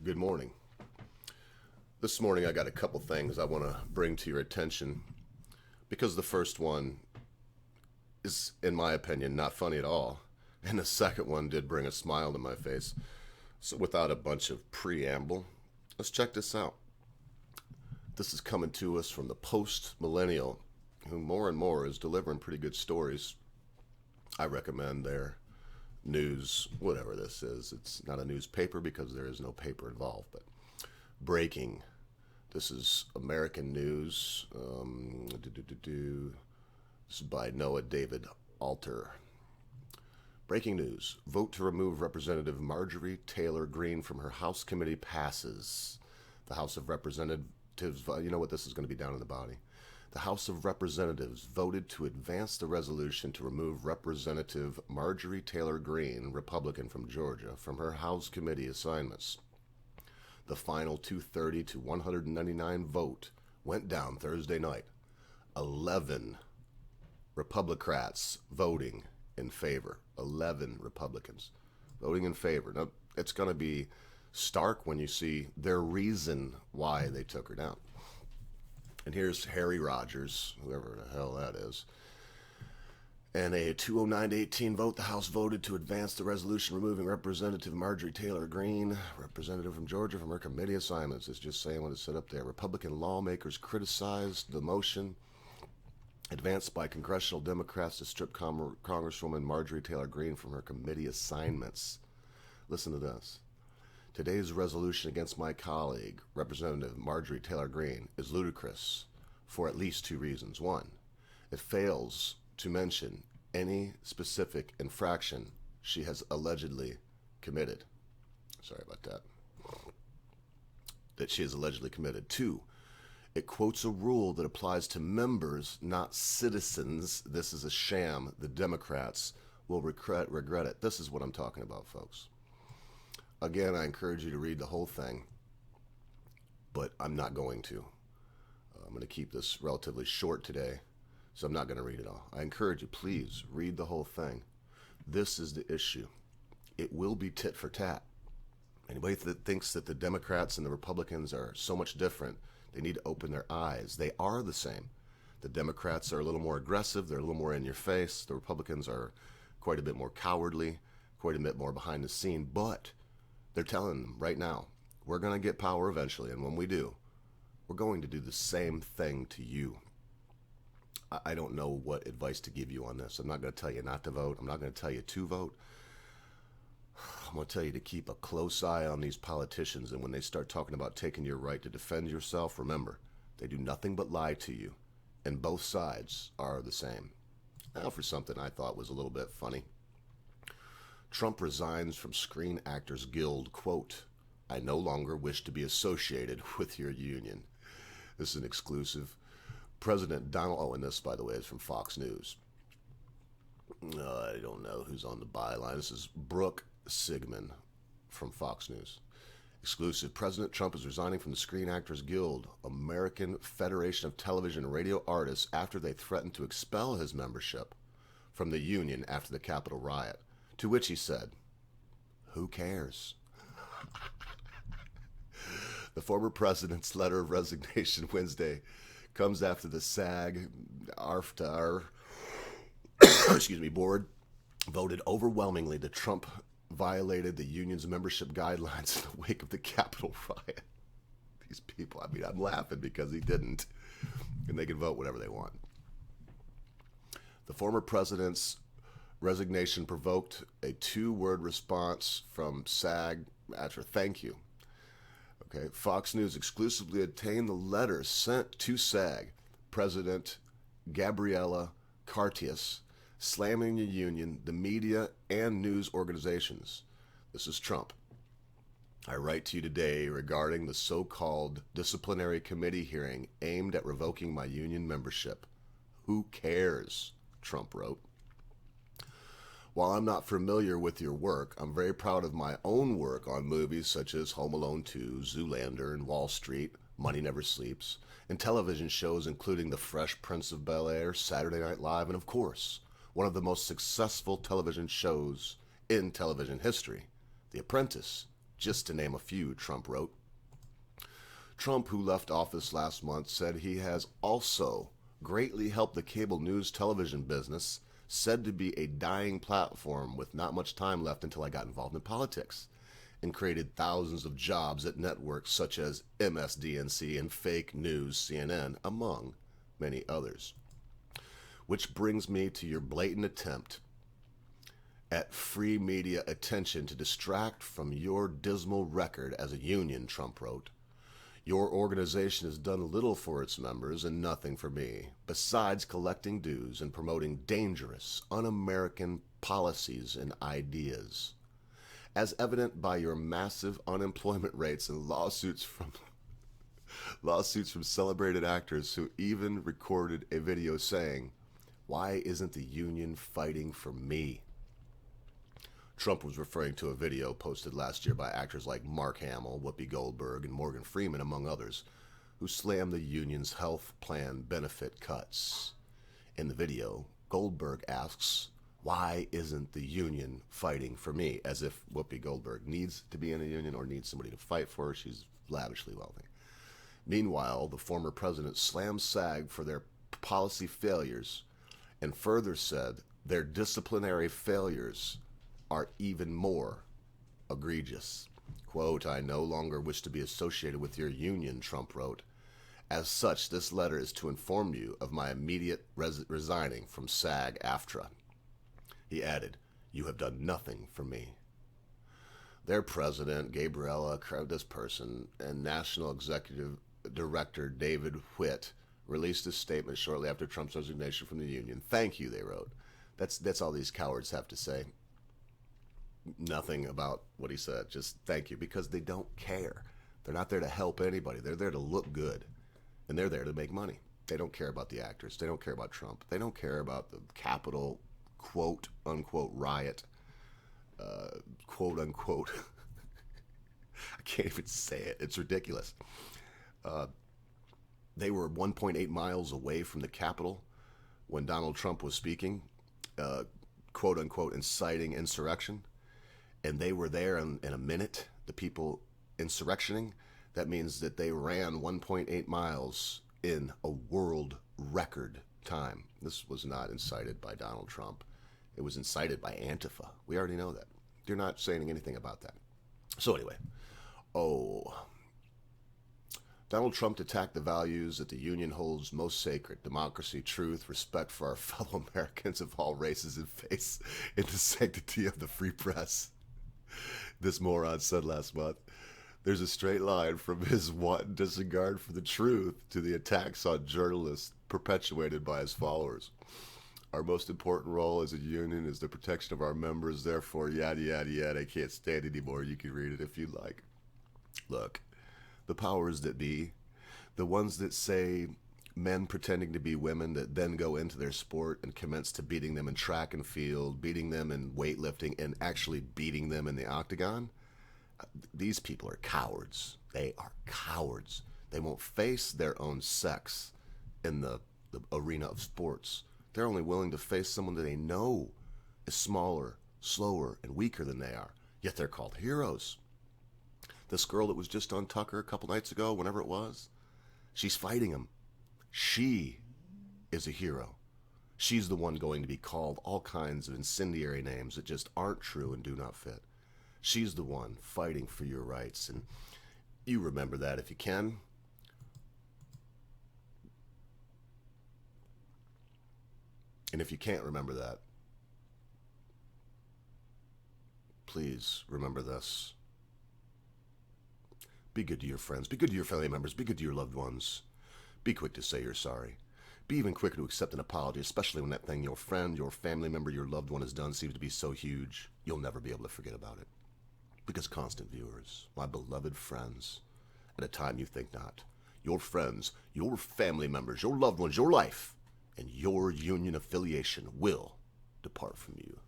Good morning. This morning I got a couple things I want to bring to your attention because the first one is, in my opinion, not funny at all, and the second one did bring a smile to my face. So without a bunch of preamble, let's check this out. This is coming to us from the post-millennial, who more and more is delivering pretty good stories. I recommend their news, whatever this is. It's not a newspaper because there is no paper involved, but breaking. This is American News. This is by Noah David Alter. Breaking news. Vote to remove Representative Marjorie Taylor Greene from her House committee passes. The House of Representatives, you know what, this is going to be down in the body. The House of Representatives voted to advance the resolution to remove Representative Marjorie Taylor Greene, Republican from Georgia, from her House committee assignments. The final 230 to 199 vote went down Thursday night. 11 Republicans voting in favor. 11 Republicans voting in favor. Now, it's going to be stark when you see their reason why they took her down. And here's Harry Rogers, whoever the hell that is. And a 209 to 18 vote, the House voted to advance the resolution removing Representative Marjorie Taylor Greene, representative from Georgia, from her committee assignments. It's just saying what it said up there. Republican lawmakers criticized the motion advanced by congressional Democrats to strip Congresswoman Marjorie Taylor Greene from her committee assignments. Listen to this. Today's resolution against my colleague, Representative Marjorie Taylor Greene, is ludicrous for at least two reasons. One, it fails to mention any specific infraction she has allegedly committed. Sorry about that. That she has allegedly committed. Two, it quotes a rule that applies to members, not citizens. This is a sham. The Democrats will regret it. This is what I'm talking about, folks. Again, I encourage you to read the whole thing, but I'm not going to. I'm going to keep this relatively short today, so I'm not going to read it all. I encourage you, please, read the whole thing. This is the issue. It will be tit for tat. Anybody that thinks that the Democrats and the Republicans are so much different, they need to open their eyes. They are the same. The Democrats are a little more aggressive. They're a little more in your face. The Republicans are quite a bit more cowardly, quite a bit more behind the scene, but they're telling them right now, we're going to get power eventually, and when we do, we're going to do the same thing to you. I don't know what advice to give you on this. I'm not going to tell you not to vote. I'm not going to tell you to vote. I'm going to tell you to keep a close eye on these politicians, and when they start talking about taking your right to defend yourself, remember, they do nothing but lie to you, and both sides are the same. Now for something I thought was a little bit funny. Trump resigns from Screen Actors Guild, quote, I no longer wish to be associated with your union. This is an exclusive. President Donald, and this, by the way, is from Fox News. I don't know who's on the byline. This is Brooke Sigmund from Fox News. Exclusive. President Trump is resigning from the Screen Actors Guild, American Federation of Television and Radio Artists, after they threatened to expel his membership from the union after the Capitol riot. To which he said, who cares? The former president's letter of resignation Wednesday comes after the SAG board voted overwhelmingly that Trump violated the union's membership guidelines in the wake of the Capitol riot. These people, I mean, I'm laughing because he didn't, and they can vote whatever they want. The former president's resignation provoked a two-word response from SAG after thank you. Okay, Fox News exclusively obtained the letter sent to SAG President Gabriela Cartius, slamming the union, the media, and news organizations. This is Trump. I write to you today regarding the so-called disciplinary committee hearing aimed at revoking my union membership. Who cares? Trump wrote. While I'm not familiar with your work, I'm very proud of my own work on movies such as Home Alone 2, Zoolander, and Wall Street, Money Never Sleeps, and television shows including The Fresh Prince of Bel-Air, Saturday Night Live, and of course, one of the most successful television shows in television history, The Apprentice, just to name a few, Trump wrote. Trump, who left office last month, said he has also greatly helped the cable news television business, said to be a dying platform with not much time left until I got involved in politics, and created thousands of jobs at networks such as MSDNC and Fake News CNN, among many others. Which brings me to your blatant attempt at free media attention to distract from your dismal record as a union, Trump wrote. Your organization has done little for its members and nothing for me, besides collecting dues and promoting dangerous, un-American policies and ideas. As evident by your massive unemployment rates and lawsuits from celebrated actors who even recorded a video saying, "Why isn't the union fighting for me?" Trump was referring to a video posted last year by actors like Mark Hamill, Whoopi Goldberg, and Morgan Freeman, among others, who slammed the union's health plan benefit cuts. In the video, Goldberg asks, "Why isn't the union fighting for me?" As if Whoopi Goldberg needs to be in a union or needs somebody to fight for her. She's lavishly wealthy. Meanwhile, the former president slammed SAG for their policy failures and further said their disciplinary failures are even more egregious. Quote, "I no longer wish to be associated with your union," Trump wrote. "As such, this letter is to inform you of my immediate resigning from SAG-AFTRA." He added, "You have done nothing for me." Their president, Gabriella, this person, and National Executive Director David Witt released a statement shortly after Trump's resignation from the union. "Thank you," they wrote. That's all these cowards have to say. Nothing about what he said, just thank you, because they don't care. They're not there to help anybody. They're there to look good, and they're there to make money. They don't care about the actors. They don't care about Trump. They don't care about the Capitol quote unquote riot, quote unquote. I can't even say it. It's ridiculous. They were 1.8 miles away from the Capitol when Donald Trump was speaking, quote unquote, inciting insurrection. And they were there in a minute, the people insurrectioning. That means that they ran 1.8 miles in a world record time. This was not incited by Donald Trump. It was incited by Antifa. We already know that. They're not saying anything about that. So anyway, Donald Trump attacked the values that the union holds most sacred: democracy, truth, respect for our fellow Americans of all races, and faiths in the sanctity of the free press. This moron said last month, "There's a straight line from his wanton disregard for the truth to the attacks on journalists perpetuated by his followers. Our most important role as a union is the protection of our members, therefore, yada, yada, yada. I can't stand it anymore. You can read it if you like." Look, the powers that be, the ones that say men pretending to be women that then go into their sport and commence to beating them in track and field, beating them in weightlifting, and actually beating them in the octagon, these people are cowards. They are cowards. They won't face their own sex in the arena of sports. They're only willing to face someone that they know is smaller, slower, and weaker than they are. Yet they're called heroes. This girl that was just on Tucker a couple nights ago, whenever it was, she's fighting him. She is a hero. She's the one going to be called all kinds of incendiary names that just aren't true and do not fit. She's the one fighting for your rights, and you remember that if you can. And if you can't remember that, please remember this. Be good to your friends. Be good to your family members. Be good to your loved ones. Be quick to say you're sorry. Be even quicker to accept an apology, especially when that thing your friend, your family member, your loved one has done seems to be so huge, you'll never be able to forget about it. Because, constant viewers, my beloved friends, at a time you think not, your friends, your family members, your loved ones, your life, and your union affiliation will depart from you.